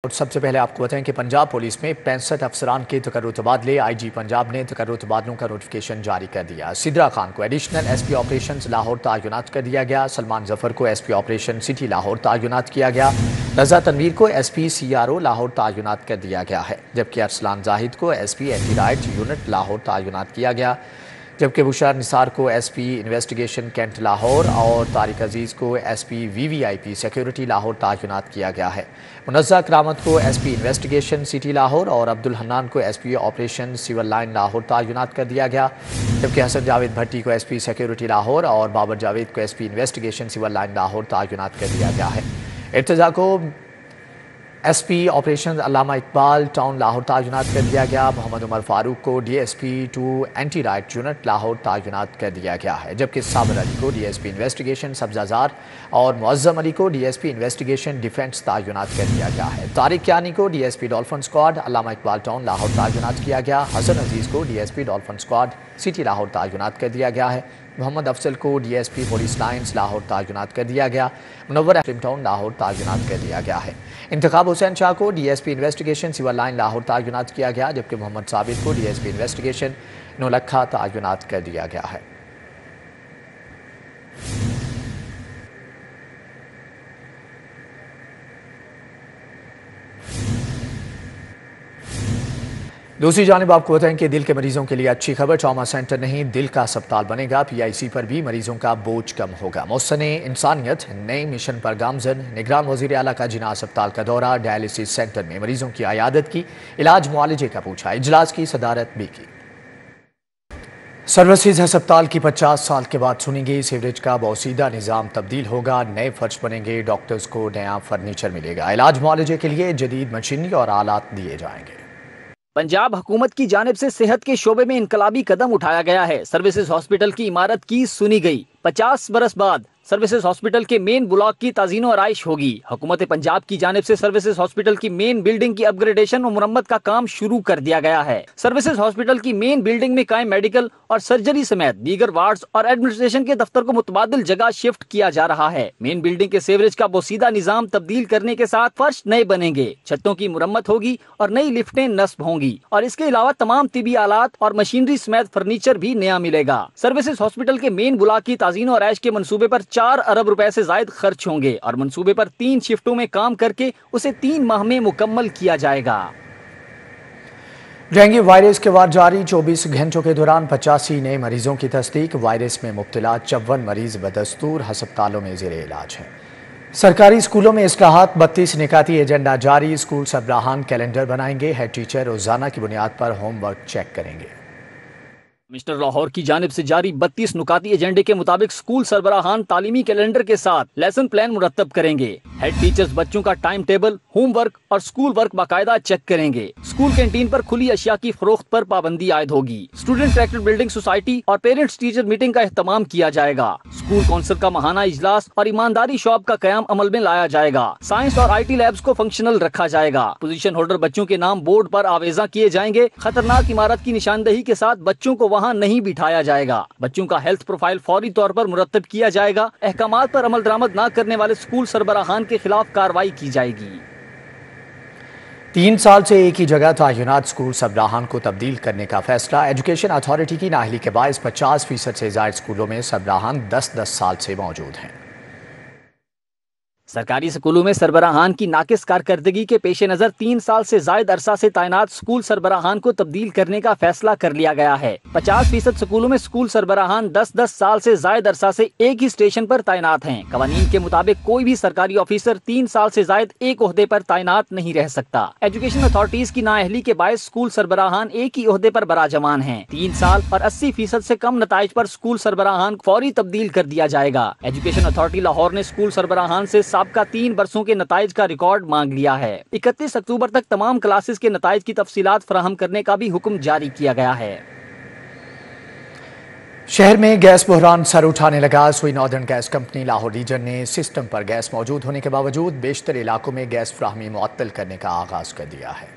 اور سب سے پہلے آپ کو بتائیں کہ پنجاب پولیس میں 65 افسران کے تقرری تبادلے آئی جی پنجاب نے تقرری تبادلوں کا نوٹیفیکیشن جاری کر دیا۔ سدرا خان کو additional S P operations Lahore تعینات کر دیا گیا۔ سلمان ظفر کو S P operation city Lahore تعینات کیا گیا۔ رضا تنویر کو S P C R O Lahore تعینات کر دیا گیا ہے، جبکہ ارسلان زاہد کو S P anti riot unit Lahore تعینات کیا گیا، جبکہ بشار نثار کو S P investigation cantt Lahore اور طارق عزیز کو S P V V I P security Lahore تعینات کیا گیا ہے۔ منزہ کرامت کو S P investigation city Lahore اور عبدالحنان کو S P operation civil line Lahore تعینات کر دیا گیا، جبکہ حسن جاوید بھٹی کو ایس پی سیکیورٹی لاہور اور بابر جاوید کو S P investigation civil line Lahore تعینات کر دیا گیا ہے۔ ارتضیٰ کو ایس پی آپریشن علامہ اقبال ٹاؤن لاہور تعینات کر دیا گیا۔ محمد عمر فاروق کو D S P 2 anti riot unit Lahore تعینات کر دیا گیا ہے، جبکہ صابر علی کو ڈی ایس پی انویسٹیگیشن سبزہ زار اور معظم علی کو D S P investigation defence تعینات کر دیا گیا ہے۔ طارق کیانی کو ڈی ایس پی ڈولفن اسکواڈ علامہ اقبال ٹاؤن لاہور تعینات کیا گیا۔ حسن عزیز کو ڈی ایس پی ڈولفن اسکواڈ سٹی لاہور تعینات کر دیا گیا ہے۔ محمد افضل کو D S P police lines Lahore تعینات کر دیا گیا۔ منور احرم ٹاؤن لاہور تعینات کر دیا گیا ہے۔ انتخاب حسین شاہ کو D S P investigation civil line Lahore تعینات کیا گیا، جبکہ محمد ثابت کو D S P investigation Naulakha تعینات کر دیا گیا ہے۔ دوسری جانب آپ کو بتائیں کہ دل کے مریضوں کے لیے اچھی خبر، ٹراما سینٹر نہیں دل کا اسپتال بنے گا۔ پی آئی سی پر بھی مریضوں کا بوجھ کم ہوگا۔ محسن انسانیت نئے مشن پر گامزن، نگران وزیر اعلیٰ کا جناح اسپتال کا دورہ، ڈائلسس سینٹر میں مریضوں کی عیادت کی، علاج معالجے کا پوچھا، اجلاس کی صدارت بھی کی۔ سروسز ہسپتال کی 50 سال کے بعد سنی گئی، سیوریج کا بوسیدہ نظام تبدیل ہوگا، نئے فرش بنیں گے، ڈاکٹرز کو نیا فرنیچر ملے گا، علاج معالجے کے لیے جدید مشینری اور آلات دیے جائیں گے۔ پنجاب حکومت کی جانب سے صحت کے شعبے میں انقلابی قدم اٹھایا گیا ہے۔ سروسز ہاسپٹل کی عمارت کی سنی گئی۔ 50 برس بعد سروسز ہاسپٹل کے مین بلاک کی تعزین و آرائش ہوگی۔ حکومت پنجاب کی جانب سے سروسز ہاسپٹل کی مین بلڈنگ کی اپ گریڈیشن و مرمت کا کام شروع کر دیا گیا ہے۔ سروسز ہاسپٹل کی مین بلڈنگ میں قائم میڈیکل اور سرجری سمیت دیگر وارڈز اور ایڈمنسٹریشن کے دفتر کو متبادل جگہ شفٹ کیا جا رہا ہے۔ مین بلڈنگ کے سیوریج کا بوسیدہ نظام تبدیل کرنے کے ساتھ فرش نئے بنیں گے، چھتوں کی مرمت ہوگی اور نئی لفٹیں نصب ہوں گی، اور اس کے علاوہ تمام طبی آلات اور مشینری سمیت فرنیچر بھی نیا ملے گا۔ سروسز ہاسپٹل کے مین بلاک کی تعزین و آرائش کے منصوبے پر 4 ارب روپے سے زائد خرچ ہوں گے اور منصوبے پر 3 شفٹوں میں کام کر کے اسے 3 ماہ میں مکمل کیا جائے گا۔ ڈینگی وائرس کے وار جاری، 24 گھنٹوں کے دوران 85 نئے مریضوں کی تصدیق، وائرس میں مبتلا 54 مریض بدستور ہسپتالوں میں زیر علاج ہیں۔ سرکاری اسکولوں میں اصلاحات، 32 نکاتی ایجنڈا جاری، اسکول سربراہان کیلنڈر بنائیں گے، ہیڈ ٹیچر روزانہ کی بنیاد پر ہوم ورک چیک کریں گے۔ کمشنر لاہور کی جانب سے جاری 32 نکاتی ایجنڈے کے مطابق اسکول سربراہان تعلیمی کیلنڈر کے ساتھ لیسن پلان مرتب کریں گے۔ ہیڈ ٹیچرز بچوں کا ٹائم ٹیبل، ہوم ورک اور اسکول ورک باقاعدہ چیک کریں گے۔ اسکول کینٹین پر کھلی اشیاء کی فروخت پر پابندی عائد ہوگی۔ اسٹوڈنٹ ٹریکٹر بلڈنگ سوسائٹی اور پیرنٹس ٹیچر میٹنگ کا اہتمام کیا جائے گا۔ اسکول کونسل کا ماہانہ اجلاس اور ایمانداری شعب کا قیام عمل میں لایا جائے گا۔ سائنس اور آئی ٹی لیبز کو فنکشنل رکھا جائے گا۔ پوزیشن ہولڈر بچوں کے نام بورڈ پر آویزاں کیے جائیں گے۔ خطرناک عمارت کی نشاندہی کے ساتھ بچوں کو وہاں نہیں بٹھایا جائے گا۔ بچوں کا ہیلتھ پروفائل فوری طور پر مرتب کیا جائے گا۔ احکامات پر عمل درآمد نہ کرنے والے اسکول سربراہان کے خلاف کارروائی کی جائے گی۔ 3 سال سے ایک ہی جگہ تعینات اسکول سربراہان کو تبدیل کرنے کا فیصلہ، ایجوکیشن اتھارٹی کی نااہلی کے باعث 50% سے زائد اسکولوں میں سربراہان 10 سال سے موجود ہیں۔ سرکاری اسکولوں میں سربراہان کی ناقص کارکردگی کے پیش نظر 3 سال سے زائد عرصہ سے تعینات اسکول سربراہان کو تبدیل کرنے کا فیصلہ کر لیا گیا ہے۔ 50% اسکولوں میں اسکول سربراہان 10 سال سے زائد عرصہ سے ایک ہی اسٹیشن پر تعینات ہیں۔ قوانین کے مطابق کوئی بھی سرکاری آفیسر 3 سال سے زائد ایک عہدے پر تعینات نہیں رہ سکتا۔ ایجوکیشن اتھارٹیز کی نااہلی کے باعث اسکول سربراہان ایک ہی عہدے پر براجمان ہیں۔ 3 سال اور 80% سے کم نتائج پر اسکول سربراہان فوری تبدیل کر دیا جائے گا۔ ایجوکیشن اتھارٹی لاہور نے اسکول سربراہان سے سابقہ 3 برسوں کے نتائج کا ریکارڈ مانگ لیا ہے۔ 31 اکتوبر تک تمام کلاسز کے نتائج کی تفصیلات فراہم کرنے کا بھی حکم جاری کیا گیا ہے۔ شہر میں گیس بحران سر اٹھانے لگا، Sui northern gas company Lahore region نے سسٹم پر گیس موجود ہونے کے باوجود بیشتر علاقوں میں گیس فراہمی معطل کرنے کا آغاز کر دیا ہے۔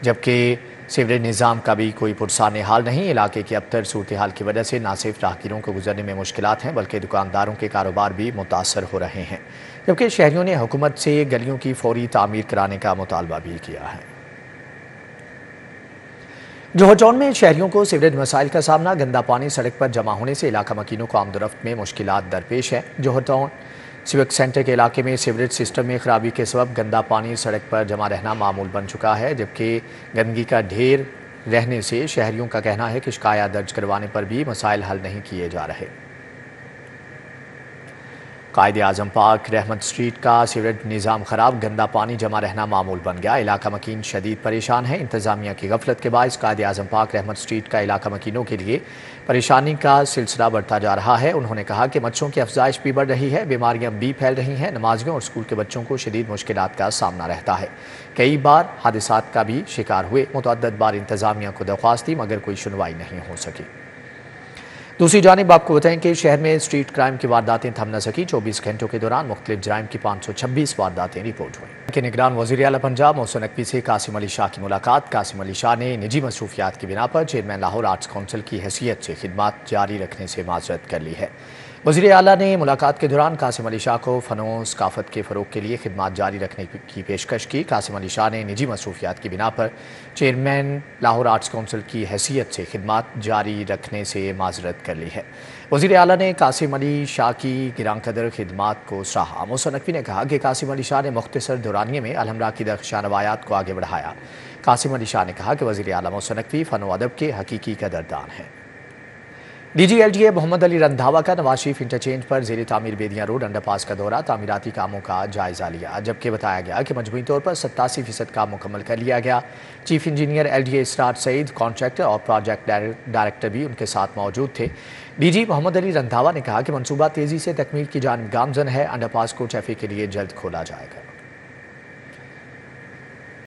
جبکہ سیوریج نظام کا بھی کوئی پرسان حال نہیں۔ علاقے کی ابتر صورتحال کی وجہ سے نہ صرف راہگیروں کو گزرنے میں مشکلات ہیں بلکہ دکانداروں کے کاروبار بھی متاثر ہو رہے ہیں، جبکہ شہریوں نے حکومت سے گلیوں کی فوری تعمیر کرانے کا مطالبہ بھی کیا ہے۔ جوہر ٹاؤن میں شہریوں کو سیوریج مسائل کا سامنا، گندا پانی سڑک پر جمع ہونے سے علاقہ مکینوں کو آمد و رفت میں مشکلات درپیش ہیں۔ جوہر ٹاؤن سیوک سینٹر کے علاقے میں سیوریج سسٹم میں خرابی کے سبب گندا پانی سڑک پر جمع رہنا معمول بن چکا ہے، جبکہ گندگی کا ڈھیر رہنے سے شہریوں کا کہنا ہے کہ شکایات درج کروانے پر بھی مسائل حل نہیں کیے جا رہے۔ قائد اعظم پارک رحمت اسٹریٹ کا سیوریج نظام خراب، گندا پانی جمع رہنا معمول بن گیا۔ علاقہ مکین شدید پریشان ہیں۔ انتظامیہ کی غفلت کے باعث قائد اعظم پارک رحمت اسٹریٹ کا علاقہ مکینوں کے لیے پریشانی کا سلسلہ بڑھتا جا رہا ہے۔ انہوں نے کہا کہ مچھروں کی افزائش بھی بڑھ رہی ہے، بیماریاں بھی پھیل رہی ہیں، نمازیوں اور اسکول کے بچوں کو شدید مشکلات کا سامنا رہتا ہے۔ کئی بار حادثات کا بھی شکار ہوئے، متعدد بار انتظامیہ کو درخواست دی مگر کوئی سنوائی نہیں ہو سکی۔ دوسری جانب آپ کو بتائیں کہ شہر میں اسٹریٹ کرائم کی وارداتیں تھم نہ سکی۔ 24 گھنٹوں کے دوران مختلف جرائم کی 526 وارداتیں رپورٹ ہوئیں۔ کہ نگران وزیر اعلیٰ پنجاب محسن نقوی سے قاسم علی شاہ کی ملاقات۔ قاسم علی شاہ نے نجی مصروفیات کی بنا پر چیئرمین لاہور آرٹس کونسل کی حیثیت سے خدمات جاری رکھنے سے معذرت کر لی ہے۔ وزیر اعلیٰ نے ملاقات کے دوران قاسم علی شاہ کو فن و ثقافت کے فروغ کے لیے خدمات جاری رکھنے کی پیشکش کی۔ قاسم علی شاہ نے نجی مصروفیات کی بنا پر چیئرمین لاہور آرٹس کونسل کی حیثیت سے خدمات جاری رکھنے سے معذرت کر لی ہے۔ وزیر اعلیٰ نے قاسم علی شاہ کی گراں قدر خدمات کو سراہا۔ محسن نقوی نے کہا کہ قاسم علی شاہ نے مختصر دورانیے میں الحمرا کی درخشاں روایات کو آگے بڑھایا۔ قاسم علی شاہ نے کہا کہ وزیر اعلیٰ محسن نقوی فن و ادب کے حقیقی قدردان ہیں۔ D G L D A Muhammad Ali Randhawa کا نواز شریف انٹرچینج پر زیر تعمیر بیدیاں روڈ انڈر پاس کا دورہ، تعمیراتی کاموں کا جائزہ لیا، جبکہ بتایا گیا کہ مجموعی طور پر 87% کام مکمل کر لیا گیا۔ چیف انجینئر ایل ڈی اے اسرار سعید، کانٹریکٹر اور پروجیکٹ ڈائریکٹر بھی ان کے ساتھ موجود تھے۔ ڈی جی محمد علی رندھاوا نے کہا کہ منصوبہ تیزی سے تکمیل کی جانب گامزن ہے، انڈر پاس کو ٹریفک کے لیے جلد کھولا جائے گا۔